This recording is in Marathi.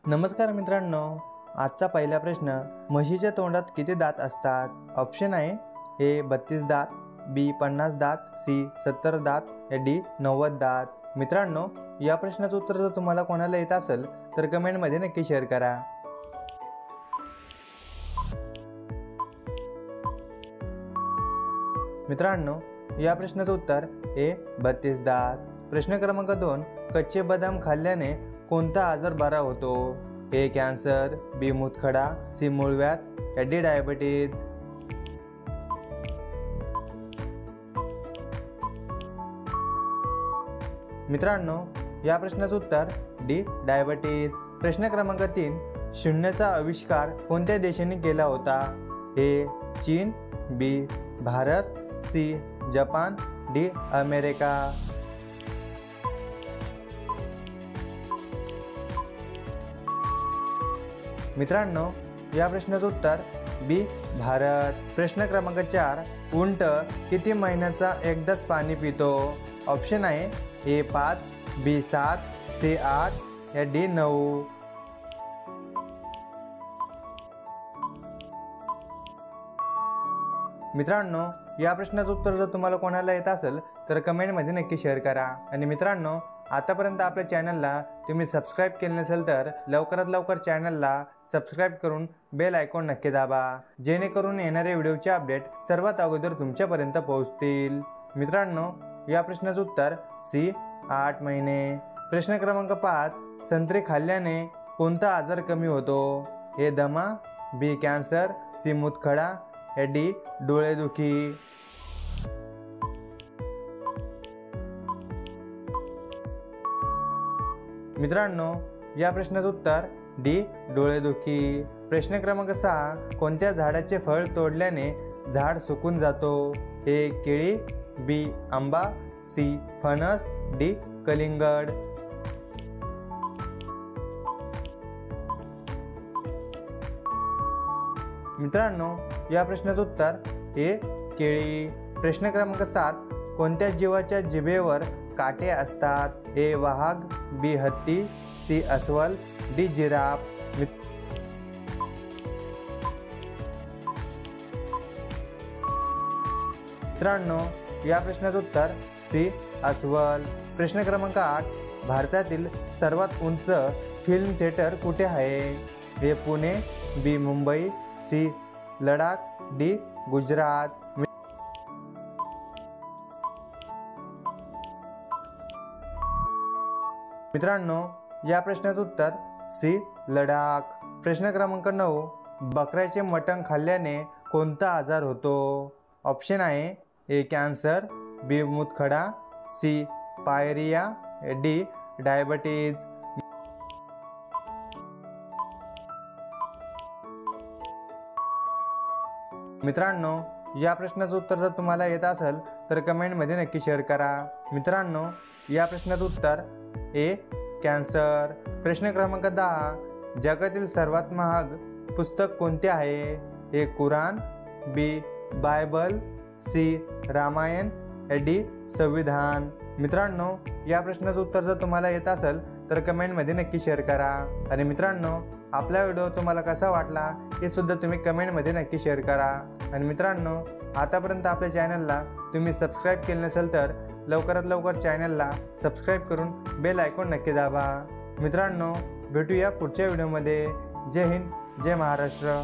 नमस्कार मित्रांनो, आजचा पहिला प्रश्न, म्हशीच्या तोंडात किती दात असतात? ऑप्शन आहे ए 32 दात, बी 50 दात, सी 70 दात, डी 90 दात। मित्रांनो, या प्रश्नाचं उत्तर जर तुम्हाला कोणाला येत असेल तर कमेंटमध्ये नक्की शेअर करा। मित्रांनो, या प्रश्नाचं उत्तर ए 32 दात। प्रश्न क्रमांक 2, कच्चे बदाम खाल्ल्याने कोणता आजार बरा होतो? ए कॅन्सर, बी मूतखडा, सी मूळव्याध, डी डायबिटीज। मित्रांनो, या प्रश्नाचं उत्तर डी डायबिटीज। प्रश्न क्रमांक 3, शून्याचा आविष्कार कोणत्या देशाने केला होता? ए चीन, बी भारत, सी जपान, डी अमेरिका। मित्रांनो, या प्रश्नाचं उत्तर बी भारत। प्रश्न क्रमांक 4, उंट किती महिन्याचा एकदाच पाणी पितो? ऑप्शन आहे ए 5, बी 7, सी 8, या डी 9। मित्रांनो, या प्रश्नाचं उत्तर जर तुम्हाला कोणाला येत असेल तर कमेंटमध्ये नक्की शेअर करा। आणि मित्रांनो, आतापर्यंत आपल्या चॅनलला तुम्ही सबस्क्राईब केले नसेल तर लवकरात लवकर चॅनलला सबस्क्राईब करून बेल आयकॉन नक्की दाबा, जेणेकरून येणारे व्हिडिओचे अपडेट सर्वात अगोदर तुमच्यापर्यंत पोहोचतील। मित्रांनो, या प्रश्नाचं उत्तर सी 8 महिने। प्रश्न क्रमांक 5, संत्री खाल्ल्याने कोणता आजार कमी होतो? ए दमा, बी कॅन्सर, सी मूतखडा, या डी डोळेदुखी। मित्रांनो, या प्रश्नाचं उत्तर डी डोळेदुखी। प्रश्न क्रमांक 6, कोणत्या झाडाचे फळ तोडल्याने झाड सुकून जातो? ए केळी, बी आंबा, सी फणस, डी कलिंगड। मित्रांनो, या प्रश्नाचं उत्तर ए केळी। प्रश्न क्रमांक 7, कोणत्या जीवाच्या जिभेवर काटे असतात? ए वाघ, बी हत्ती, सी अस्वल, डी जिराफ। मित्रांनो, या प्रश्नाचं उत्तर सी अस्वल। प्रश्न क्रमांक 8, भारतातील सर्वात उंच फिल्म थिएटर कुठे आहे? ए पुणे, बी मुंबई, सी लडाख, डी गुजरात। मित्रांनो, या प्रश्नाचं उत्तर सी लडाख। प्रश्न क्रमांक 9, बकऱ्याचे मटण खाल्ल्याने कोणता आजार होतो? ऑप्शन आहे ए कॅन्सर, बी मूतखडा, सी पायरिया, डी डायबिटीज। मित्रांनो, या प्रश्नाचं उत्तर जर तुम्हाला येत असेल तर कमेंटमध्ये नक्की शेअर करा। मित्रांनो, या प्रश्नाचं उत्तर ए कॅन्सर। प्रश्न क्रमांक 10, जगातील सर्वात महाग पुस्तक कोणते आहे? ए कुराण, बी बायबल, सी रामायण, डी संविधान। मित्रांनो, या प्रश्नाचं उत्तर जर तुम्हाला येत असेल तर कमेंटमध्ये नक्की शेअर करा। आणि मित्रांनो, आपला व्हिडिओ तुम्हाला कसा वाटला हे सुद्धा तुम्ही कमेंटमध्ये नक्की शेअर करा। आणि मित्रांनो, आतापर्यंत आपल्या चॅनलला तुम्ही सबस्क्राईब केले नसेल तर लवकरात लवकर चॅनलला सबस्क्राईब करून बेल आयकॉन नक्की दाबा। मित्रांनो, भेटूया पुढच्या व्हिडिओमध्ये। जय हिंद, जय महाराष्ट्र।